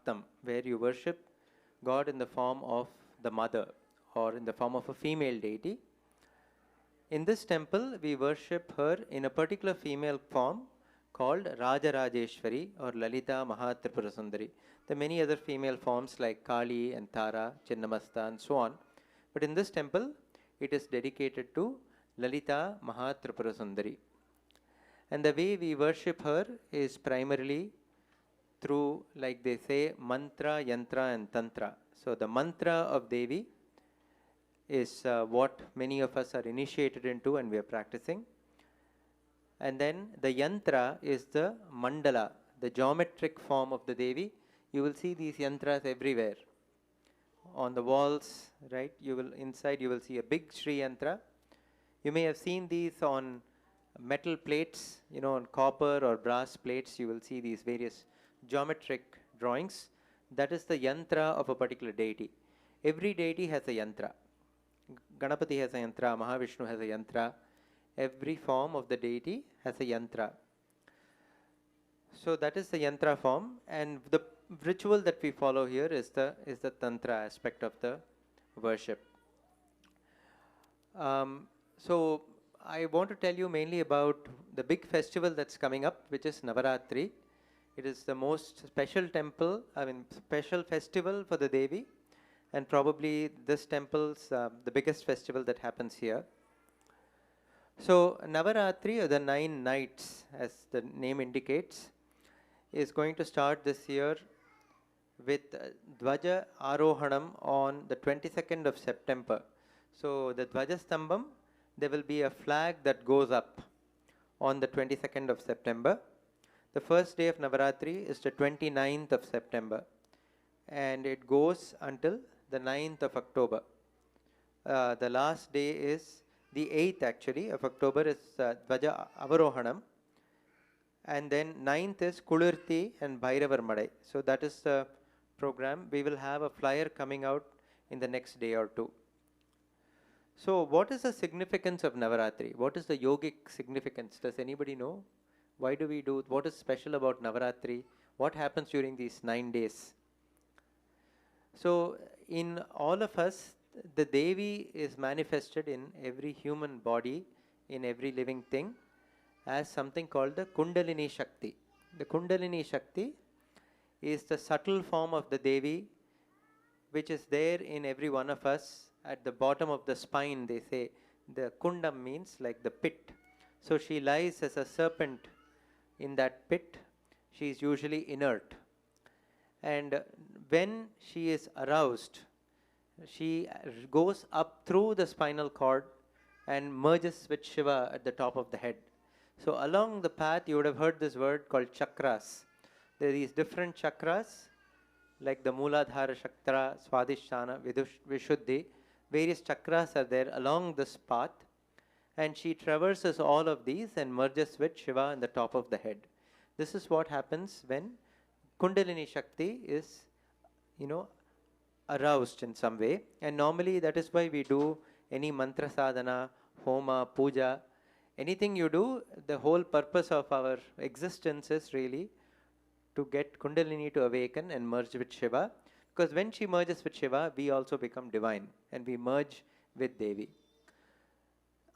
Bhaktam, where you worship God in the form of the mother or in the form of a female deity. In this temple, we worship her in a particular female form called Rajarajeswari or Lalita Mahatripura Sundari. There are many other female forms like Kali and Tara, Chinnamasta and so on. But in this temple, it is dedicated to Lalita Mahatripura Sundari. And the way we worship her is primarily through, like they say, mantra, yantra and tantra. So the mantra of Devi is what many of us are initiated into and we are practicing. And then the yantra is the mandala, the geometric form of the Devi. You will see these yantras everywhere. On the walls, right? Inside you will see a big Sri yantra. You may have seen these on metal plates, on copper or brass plates. You will see these various geometric drawings. That is the yantra of a particular deity. Every deity has a yantra. Ganapati has a yantra, Mahavishnu has a yantra. Every form of the deity has a yantra. So that is the yantra form, and the ritual that we follow here is the tantra aspect of the worship. So I want to tell you mainly about the big festival that's coming up, which is Navaratri. It is the most special special festival for the Devi, and probably this temple's the biggest festival that happens here. So Navaratri, or the 9 nights as the name indicates, is going to start this year with Dvaja Arohanam on the 22nd of September. So the Dvaja Stambham, there will be a flag that goes up on the 22nd of September. The first day of Navaratri is the 29th of September, and it goes until the 9th of October. The last day is the 8th actually of October is Dvaja Avarohanam, and then 9th is Kulirthi and Bhairavar Madai. So that is the program. We will have a flyer coming out in the next day or two. So what is the significance of Navaratri? What is the yogic significance? Does anybody know? Why do we do? What is special about Navaratri? What happens during these 9 days? So in all of us, the Devi is manifested in every human body, in every living thing, as something called the Kundalini Shakti. The Kundalini Shakti is the subtle form of the Devi, which is there in every one of us at the bottom of the spine. They say the Kundam means like the pit. So she lies as a serpent in that pit. She is usually inert. And when she is aroused, she goes up through the spinal cord and merges with Shiva at the top of the head. So along the path, you would have heard this word called chakras. There are these different chakras, like the Mooladhara Chakra, Swadhisthana, Vishuddhi. Various chakras are there along this path, and she traverses all of these and merges with Shiva on the top of the head. This is what happens when Kundalini Shakti is, aroused in some way. And normally that is why we do any mantra sadhana, homa, puja. Anything you do, the whole purpose of our existence is really to get Kundalini to awaken and merge with Shiva. Because when she merges with Shiva, we also become divine and we merge with Devi.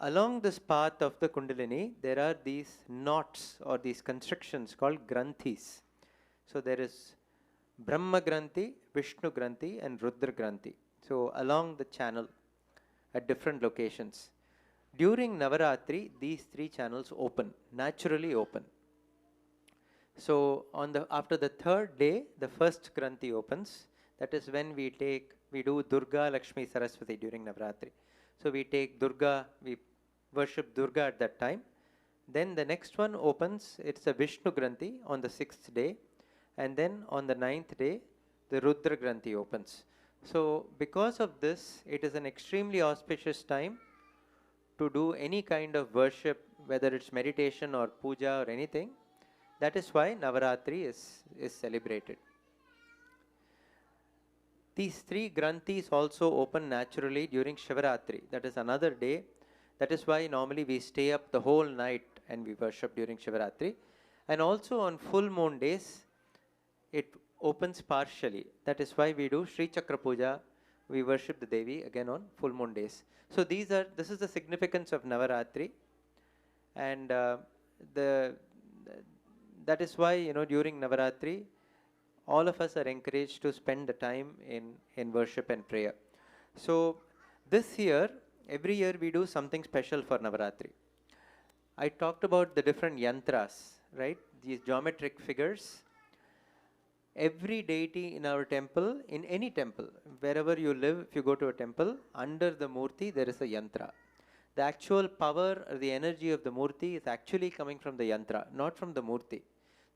Along this path of the Kundalini, there are these knots or these constrictions called granthis. So there is Brahma Granthi, Vishnu Granthi and Rudra Granthi. So along the channel at different locations. During Navaratri, these 3 channels open, naturally open. So after the 3rd day, the first Granthi opens. That is when we do Durga, Lakshmi, Saraswati during Navaratri. So we take Durga, we worship Durga at that time. Then the next one opens, it's a Vishnu Granthi on the 6th day. And then on the 9th day, the Rudra Granthi opens. So because of this, it is an extremely auspicious time to do any kind of worship, whether it's meditation or puja or anything. That is why Navaratri is celebrated. These 3 Granthis also open naturally during Shivaratri. That is another day. That is why normally we stay up the whole night and we worship during Shivaratri. And also on full moon days, it opens partially. That is why we do Sri Chakra Puja. We worship the Devi again on full moon days. So this is the significance of Navaratri, and the that is why during Navaratri, all of us are encouraged to spend the time in worship and prayer. So this year, every year we do something special for Navaratri. I talked about the different yantras, right? These geometric figures. Every deity in our temple, in any temple, wherever you live, if you go to a temple, under the murti there is a yantra. The actual power or the energy of the murti is actually coming from the yantra, not from the murti.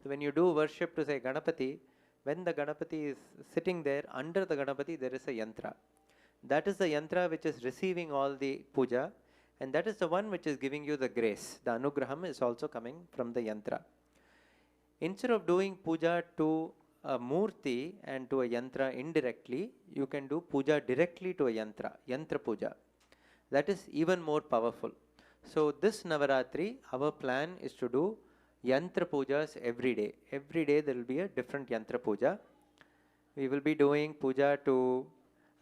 So when you do worship to say Ganapati, when the Ganapati is sitting there, under the Ganapati there is a yantra. That is the yantra which is receiving all the puja, and that is the one which is giving you the grace. The anugraham is also coming from the yantra. Instead of doing puja to a murti and to a yantra indirectly, you can do puja directly to a yantra, yantra puja. That is even more powerful. So this Navaratri, our plan is to do yantra pujas every day. Every day there will be a different yantra puja. We will be doing puja to,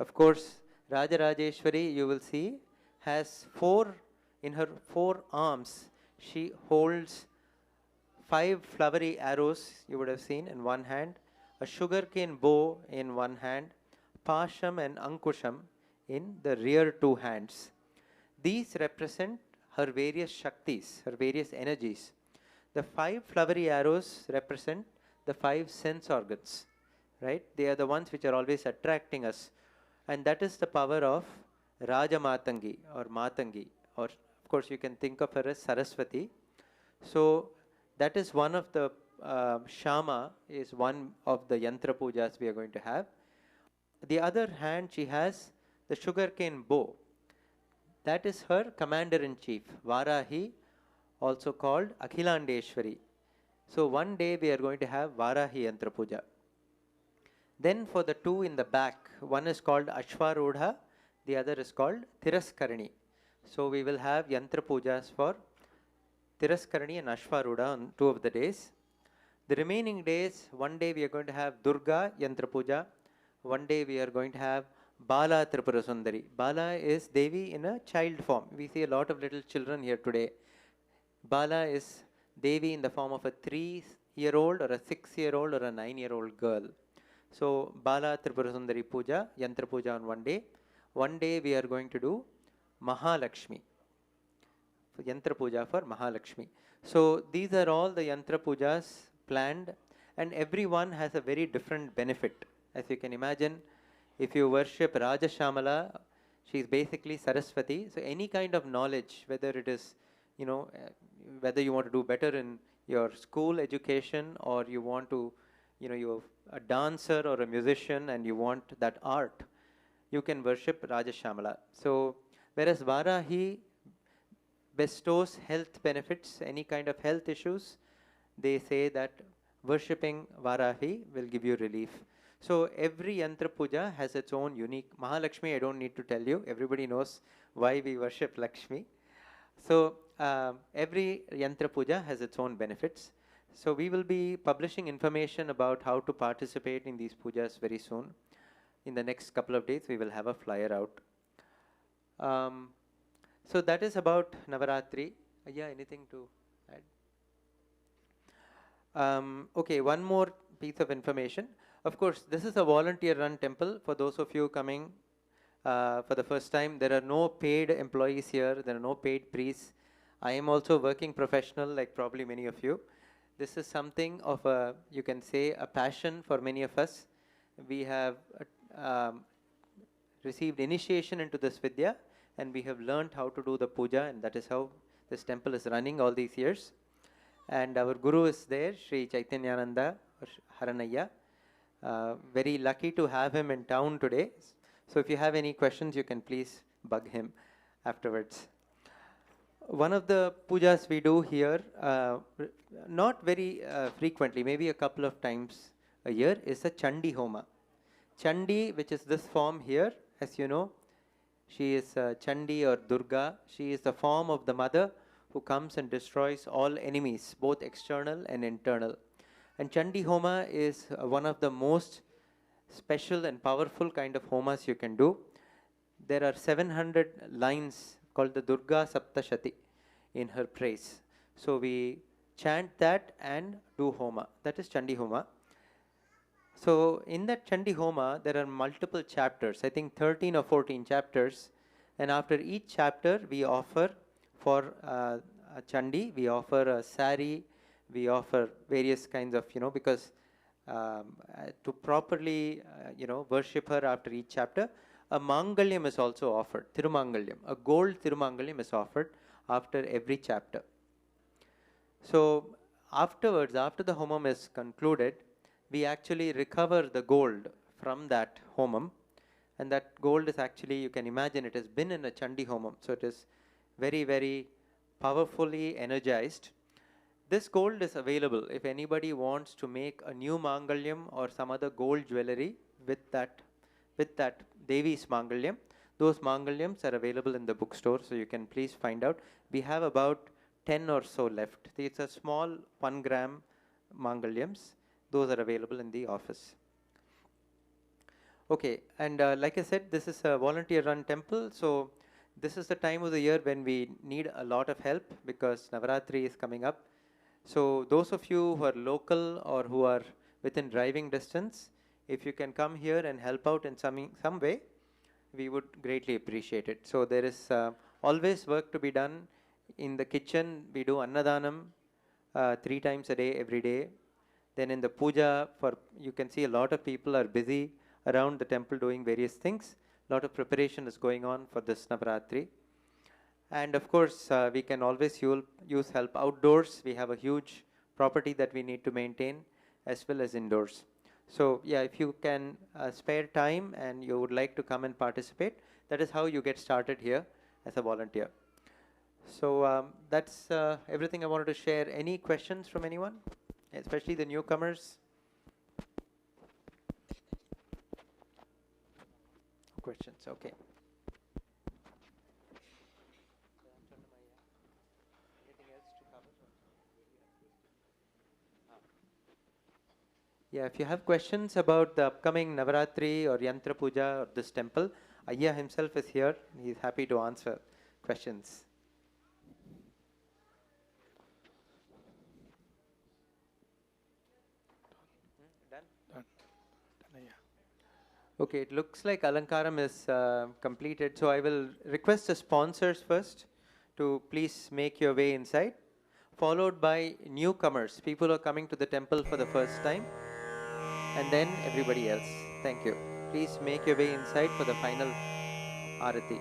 of course, Rajarajeswari, you will see, has in her four arms, she holds 5 flowery arrows, you would have seen, in one hand, a sugarcane bow in one hand, pasham and ankusham in the rear 2 hands. These represent her various shaktis, her various energies. The 5 flowery arrows represent the 5 sense organs, right? They are the ones which are always attracting us. And that is the power of Raja Matangi or Matangi, or of course you can think of her as Saraswati. So that is one of the Shama is one of the yantra pujas we are going to have. The other hand, she has the sugarcane bow. That is her commander-in-chief, Varahi, also called Akhilandeshwari. So one day we are going to have Varahi yantra puja. Then for the 2 in the back, one is called Ashwarudha, the other is called Tiraskarani. So we will have yantra pujas for Tiraskarani and Ashwarudha on 2 of the days. The remaining days, one day we are going to have Durga yantra puja, one day we are going to have Bala Tripura Sundari. Bala is Devi in a child form. We see a lot of little children here today. Bala is Devi in the form of a 3-year-old or a 6-year-old or a 9-year-old girl. So Bala Tripura Sundari Puja, Yantra Puja on one day. One day we are going to do Mahalakshmi. Yantra Puja for Mahalakshmi. So these are all the Yantra Pujas planned, and every one has a very different benefit. As you can imagine, if you worship Raja Shamala, she is basically Saraswati. So any kind of knowledge, whether it is, whether you want to do better in your school education, or you want to, you're a dancer or a musician and you want that art, you can worship Raja Shamala. So whereas Varahi bestows health benefits, any kind of health issues, they say that worshipping Varahi will give you relief. So every yantra puja has its own unique. Mahalakshmi, I don't need to tell you. Everybody knows why we worship Lakshmi. So every yantra puja has its own benefits. So we will be publishing information about how to participate in these pujas very soon. In the next couple of days, we will have a flyer out. So that is about Navaratri. Yeah, anything to add? Okay, one more piece of information. Of course, this is a volunteer-run temple. For those of you coming for the first time, there are no paid employees here. There are no paid priests. I am also working professional, like probably many of you. This is something of a, you can say, a passion for many of us. We have received initiation into this Vidya, and we have learned how to do the puja, and that is how this temple is running all these years. And our Guru is there, Sri Chaitanyananda or Haranaya. Very lucky to have him in town today. So if you have any questions, you can please bug him afterwards. One of the pujas we do here, not very frequently, maybe a couple of times a year, is a Chandi Homa. Chandi, which is this form here, as you know, she is Chandi or Durga. She is the form of the mother who comes and destroys all enemies, both external and internal. And Chandi Homa is one of the most special and powerful kind of homas you can do. There are 700 lines called the Durga Saptashati in her praise. So we chant that and do homa. That is Chandi Homa. So in that Chandi Homa, there are multiple chapters, I think 13 or 14 chapters. And after each chapter, we offer for a Chandi, we offer a sari, we offer various kinds of, because to properly, worship her after each chapter, a Mangalyam is also offered, Tirumangalyam. A gold Tirumangalyam is offered after every chapter. So afterwards, after the homam is concluded, we actually recover the gold from that homam, and that gold is actually, you can imagine, it has been in a Chandi homam, so it is very, very powerfully energized. This gold is available if anybody wants to make a new Mangalyam or some other gold jewelry with that Devi's Mangalyam. Those Mangalyams are available in the bookstore, so you can please find out. We have about 10 or so left. It's a small 1 gram Mangalyams. Those are available in the office. Okay, and like I said, this is a volunteer-run temple, so this is the time of the year when we need a lot of help because Navaratri is coming up. So those of you who are local or who are within driving distance, if you can come here and help out in some way, we would greatly appreciate it. So there is always work to be done. In the kitchen, we do Annadanam 3 times a day, every day. Then in the puja, you can see a lot of people are busy around the temple doing various things. A lot of preparation is going on for this Navaratri. And of course, we can always use help outdoors. We have a huge property that we need to maintain as well as indoors. So yeah, if you can spare time and you would like to come and participate, that is how you get started here as a volunteer. So that's everything I wanted to share. Any questions from anyone, especially the newcomers? Questions, okay. Yeah, if you have questions about the upcoming Navaratri or Yantra Puja or this temple, Ayya himself is here. He is happy to answer questions. Done? Done. Yeah. Okay, it looks like Alankaram is completed. So I will request the sponsors first to please make your way inside, followed by newcomers, people who are coming to the temple for the first time, and then everybody else. Thank you. Please make your way inside for the final Arati.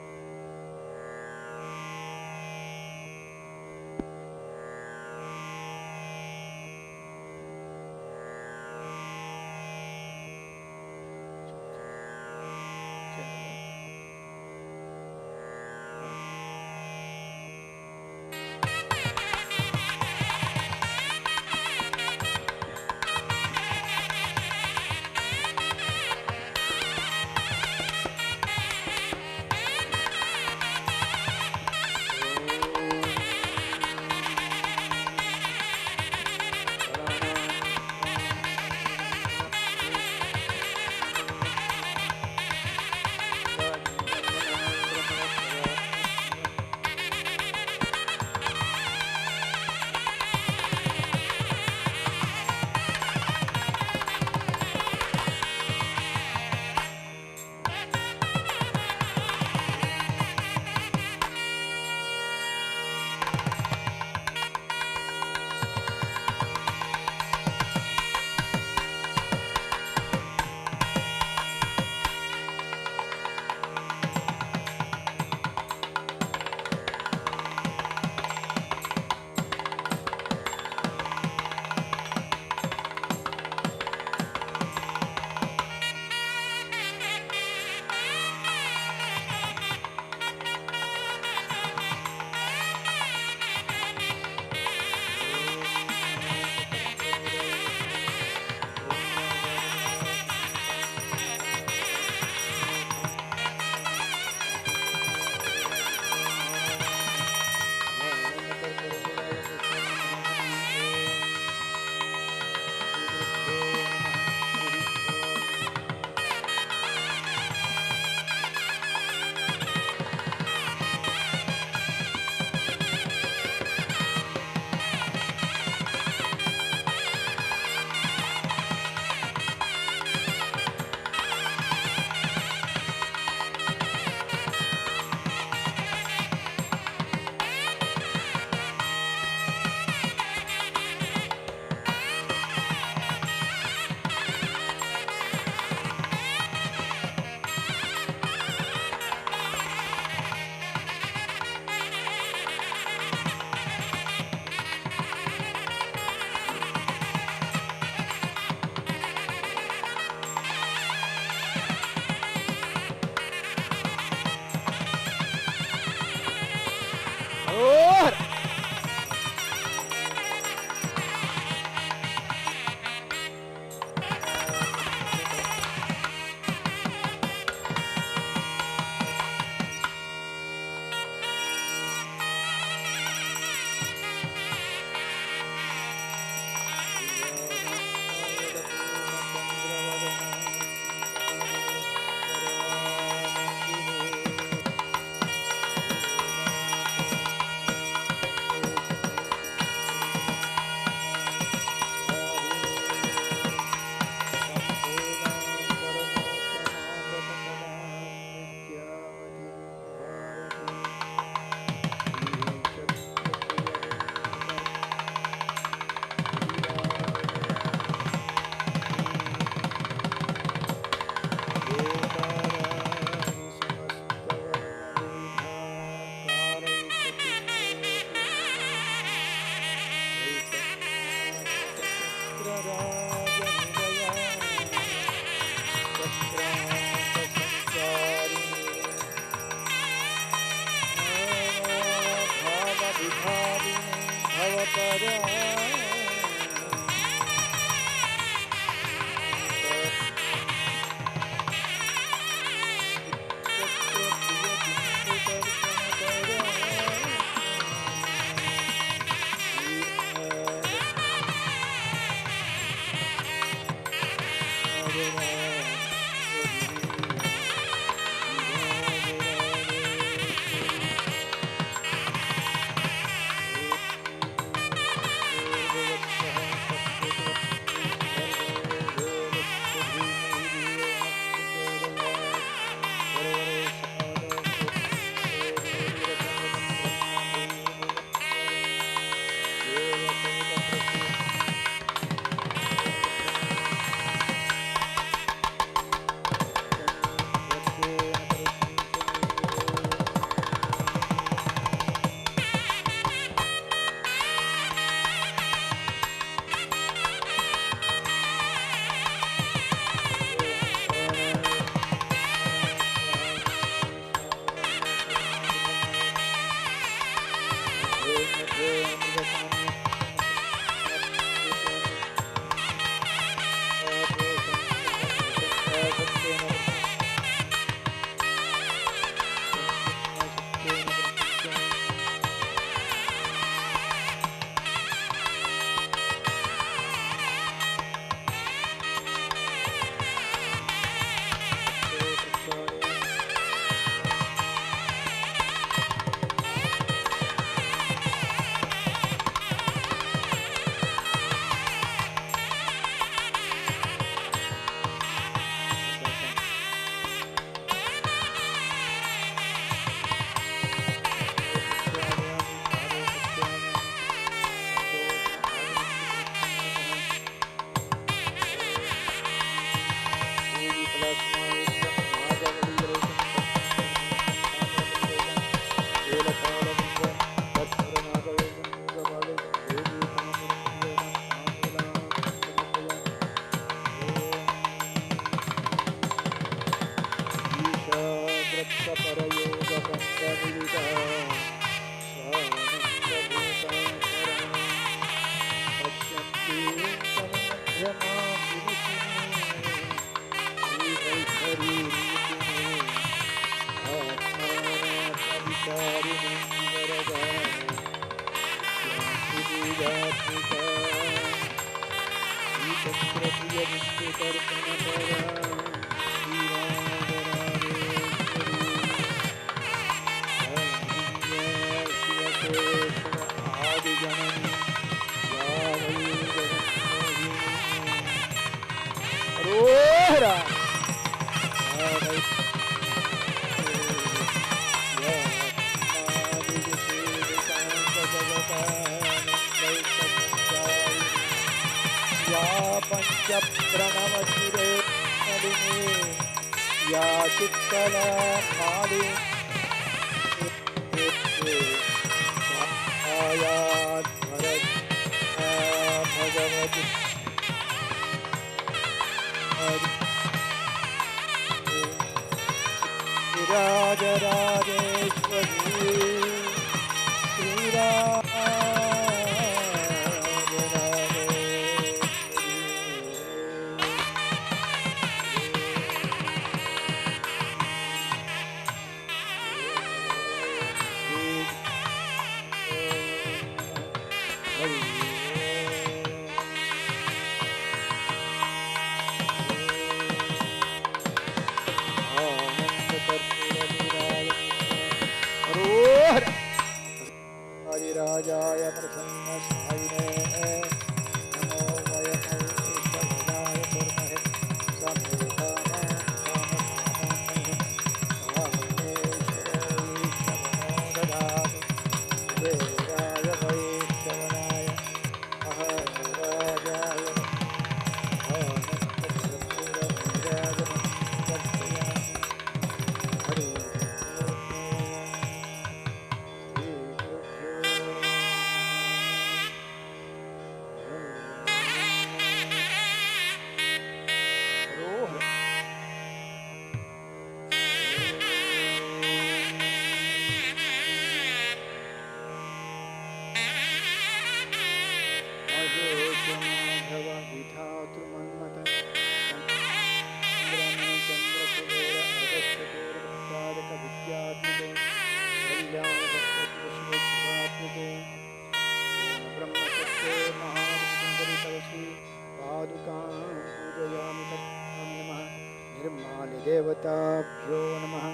मालिदेवताभ्यो नमः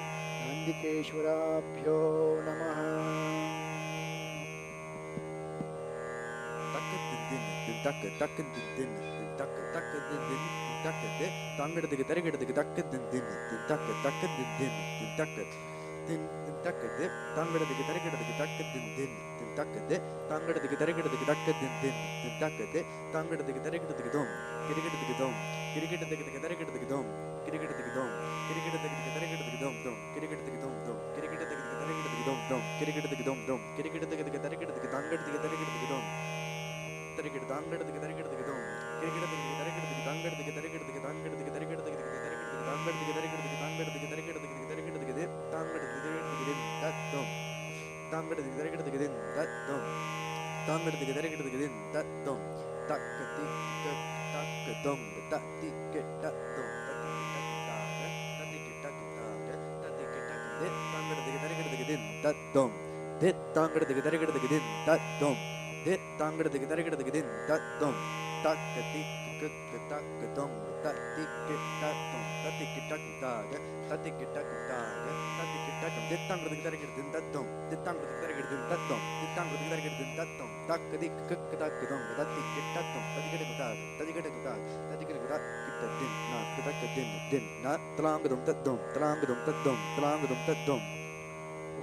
नन्दिकेश्वराभ्यो नमः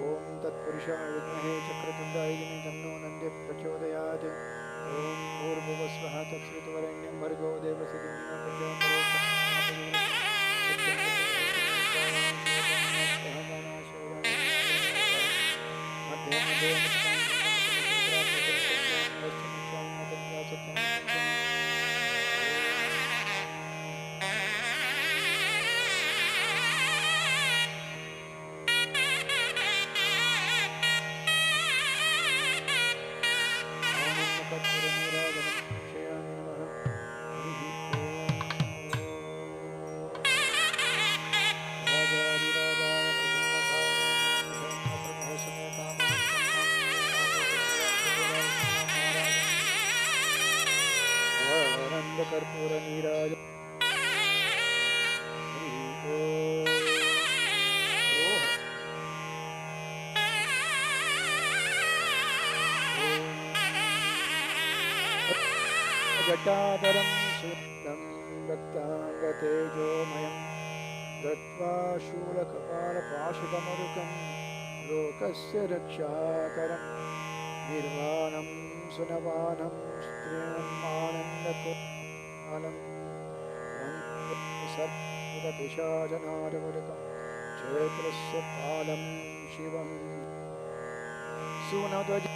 ओम तत्पुरुषाय विद्महे चक्रतुण्डाय धीमहि तन्नो नन्दिः प्रचोदयात् ओम भूर्भुवस्वः तत्सवितुर्वरेण्यं भर्गो देवस्य धीमहि कर्पूर नीराज जटाधरं शुद्धं रक्ताङ्गतेजोमयं दत्त्वा शूलकपालपाशुतमरुकं लोकस्य रक्षाकरं निर्वाणं सुनवानं स्त्रीणम् आनन्दकोलम् सर्वपिशाचनारमुरुकं चैत्रस्य पालं शिवं सुनध्वज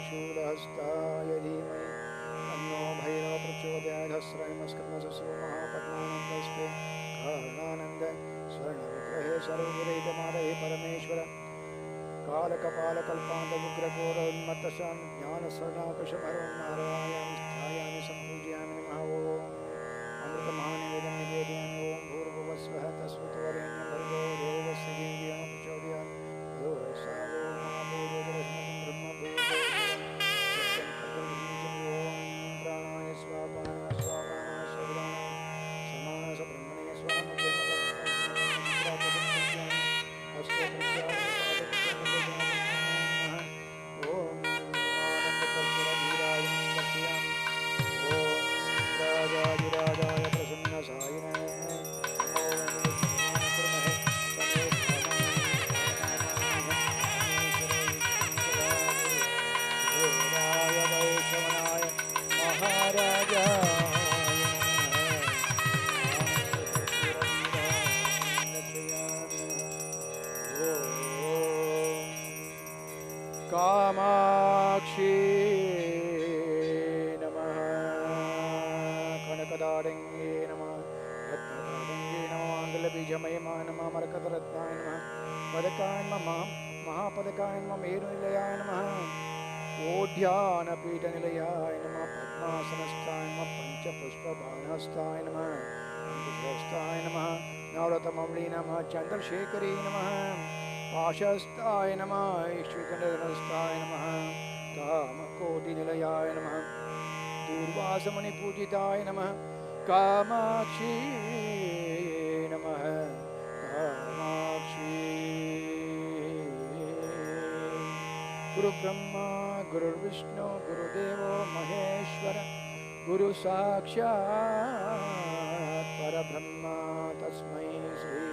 शूलहस्ताय धीमहि तन्नो भैरव प्रचोदयात् हस्रैमस्कर्मसुसु महापद्मानन्दस्ते कर्णानन्द स्वर्णविग्रहे सर्वविरहितमादये परमेश्वर कालकपालकल्पान्तमुग्रघोरोन्मत्तसन् ज्ञानस्वर्णाकुशमरुं नारायामि स्थायामि सम्पूजयामि नमः ॐ अमृतमहानिवेदं निवेदयामि ॐ भूर्भुवस्वः तस्वितुर्वरेण्यं भर्गो देवस्य धीमहि प्रचोदयात् साधो महाभूतोदरस्मतं ब्रह्मभूतो प्राणाय स्वापान स्वापान स्वादान समास ब्रह्मणे राजाधिराजाय प्रसन्नसायिने वैष्णवनाय महाराजाय कामाक्षी नमः कनकदारङ्गे नमः रत्नदारङ्गे नमः आङ्गलबीजमयमा नमः मरकतरत्नाय नमः पदकाय नमः महापदकाय नमः मेरुनिलयाय नमः ओढ्यानपीठनिलयाय नमः पद्मासनस्थाय नमः पंचपुष्पबाणहस्ताय नमः अंकुशहस्ताय नमः नवरत्नमौली नमः चंद्रशेखरी नमः पाशस्ताय नमः ईश्वरधनस्थाय नमः कामकोटिनिलयाय नमः दूर्वासमणिपूजिताय नमः कामाक्षी नमः कामाक्षी गुरु ब्रह्मा गुरुर्विष्णु गुरुदेवो महेश्वर गुरु साक्षात् परब्रह्म तस्मै श्री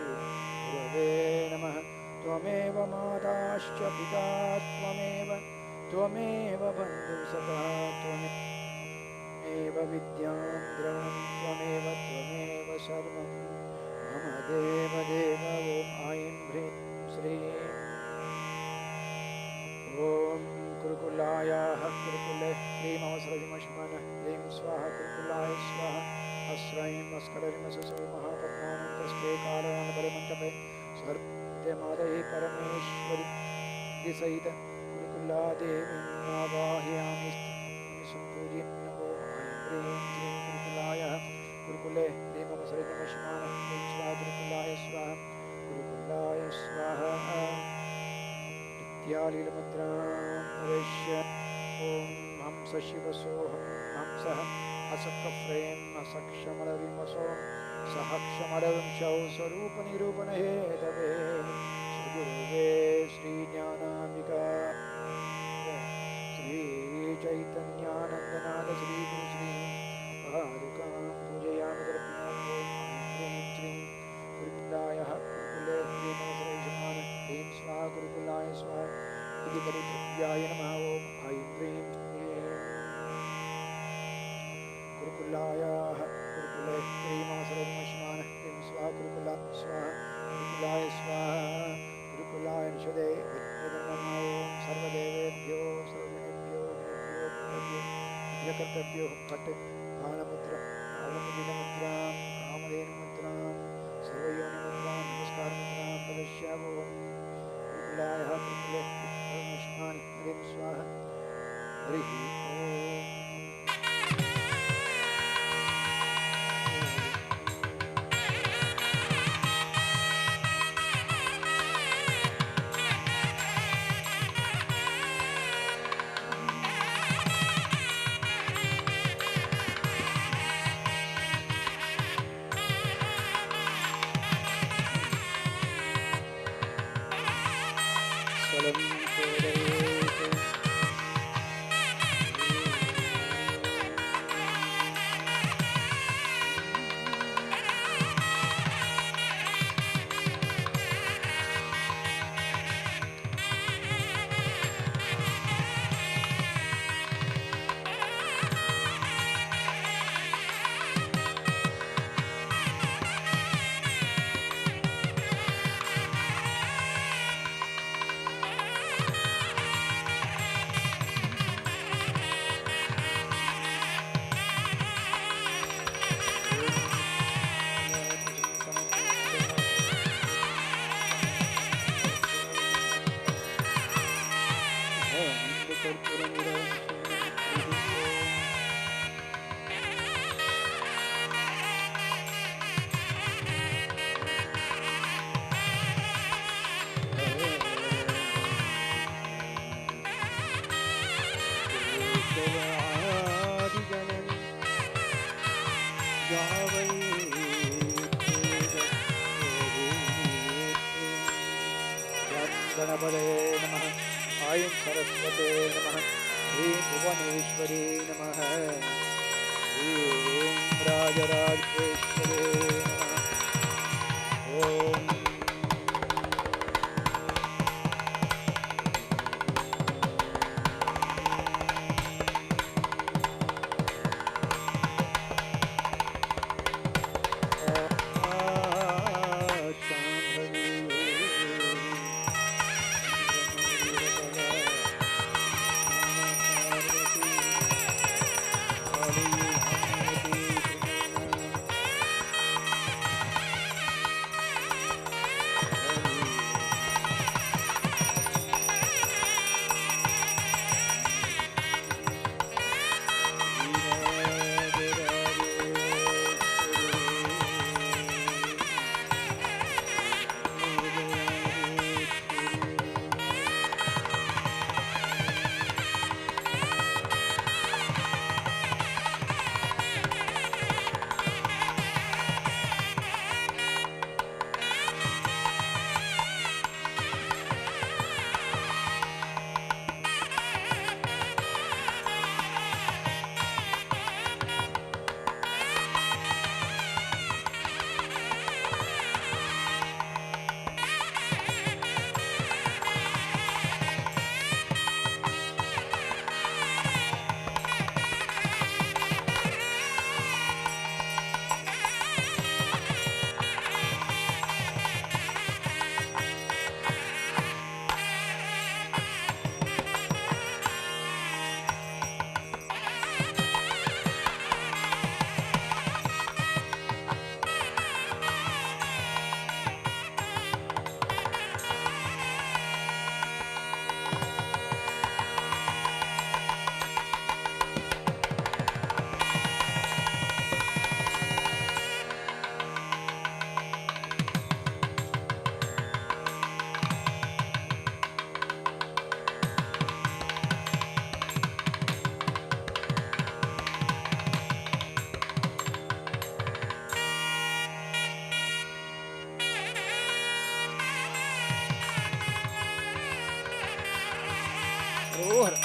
गुरवे नमः त्वमेव माताश्च पिता त्वमेव बन्धुः सखा त्वमेव विद्यां द्रवणं त्वमेव सर्वं मम देवदेव ॐ ऐं ह्रीं श्रीं ॐ कुरुकुलायाः कुरुकुले ह्रीमवसरविमश्मनः ह्रीं स्वाहा कुरुकुलाय स्वाहा अस्रैं अस्कररिमससो महापद्मानन्दस्ते कालानबलमण्डपे सर्वते मातये परमेश्वरि सहित कुरुकुलादेवीं आवाहयामि सम्पूज्य नमो ह्रीं श्रीं कुरुकुलायाः कुरुकुले ह्रीमवसरविमश्मनः ह्रीं स्वाहा कुरुकुलाय स्वाहा लीलमुद्रां प्रवेश्य ॐ हंस शिवसोऽहं हंसः हसकफ्रें हसक्षमलविमसो सहक्षमलविंशौ स्वरूपनिरूपणहेतवे श्रीगुरुवे श्रीज्ञानाम्बिका श्रीचैतन्यानन्दनाथ श्रीगुरु श्री पादुकां पूजयामि दर्पयामि ॐ ह्रीं श्रीं कुरुकुलायाः कुरुकुले ह्रीमवसरैषमान् ह्रीं स्वाहा कुरुकुलाय स्वाहा इति परितृप्याय नमः ॐ ऐं ह्रीं कुरुकुलायाः कुरुकुले ह्रीमवसरैषमान् ह्रीं स्वाहा कुरुकुलाय स्वाहा कुरुकुलाय निषदे नमः ॐ सर्वदेवेभ्यो सर्वजनेभ्यो यज्ञकर्तव्यो पट् भानमुद्रा अवमुदिनमुद्रां कामधेनुमुद्रां सर्वयोनिमुद्रां नमस्कारमुद्रां प्रदर्श्यामो कुरुकुलायाः कुरुकुले परमेश्वरान् ह्रीं स्वाहा हरिः ॐ गणपते नमः ऐं सरस्वते नमः ह्रीं भुवनेश्वरी नमः ह्रीं राजराजेश्वरी नमः ॐ Hara.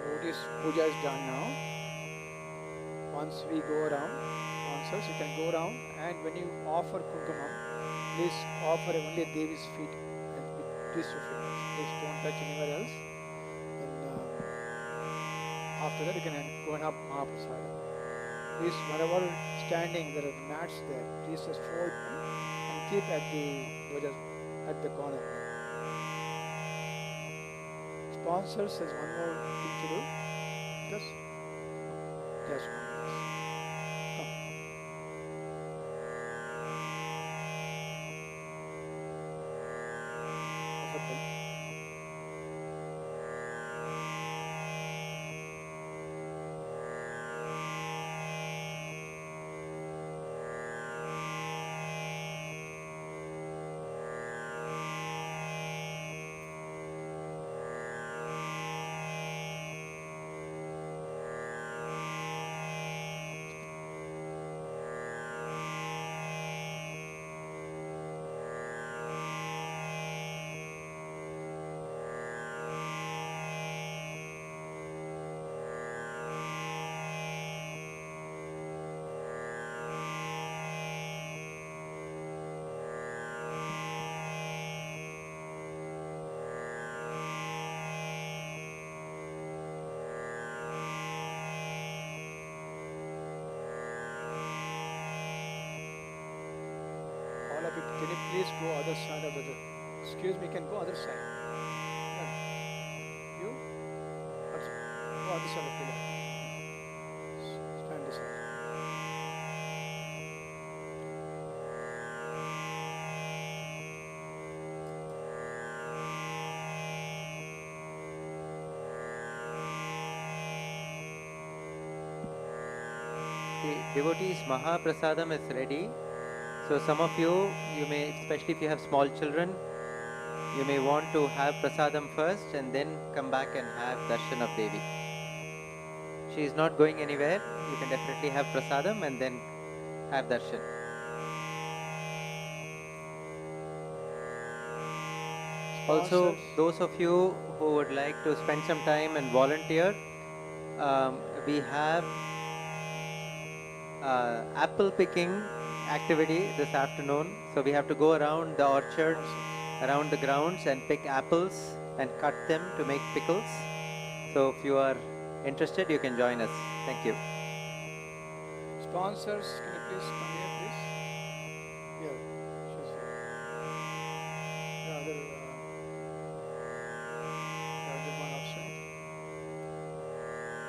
Devotees, puja is done now. Once we go around, sponsors, you can go around, and when you offer kunkumam, please offer only at Devi's feet and with these two fingers. Please don't touch anywhere else. And after that, you can go and have Mahaprasada. Please, wherever standing, there are mats there. Please just fold them and keep at the at the corner. Sponsors, there's one more thing to do. Just one. Come. Offer them. All of you, can you please go other side of the door? Excuse me, can go other side. You? Go other side of the pillar. Stand this side. The devotees Mahaprasadam is ready. So some of you may, especially if you have small children, you may want to have prasadam first and then come back and have darshan of Devi. She is not going anywhere. You can definitely have prasadam and then have darshan. Also, those of you who would like to spend some time and volunteer, we have apple picking activity this afternoon. So we have to go around the orchard, around the grounds and pick apples and cut them to make pickles. So if you are interested, you can join us. Thank you. Sponsors, can you please come here, please? Here, she's here. The other one outside.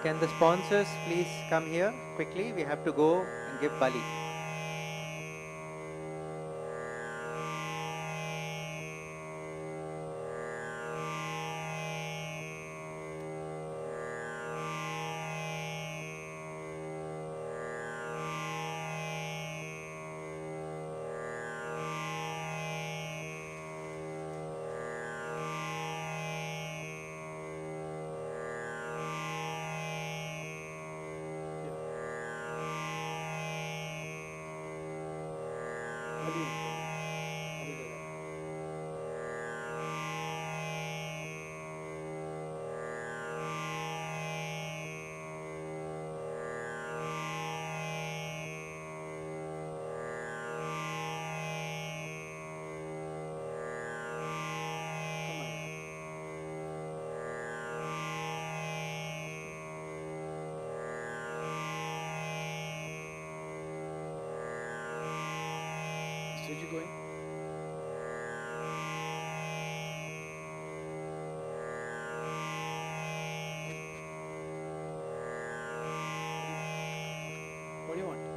Can the sponsors please come here quickly? We have to go and give Bali. Did you going? What do you want?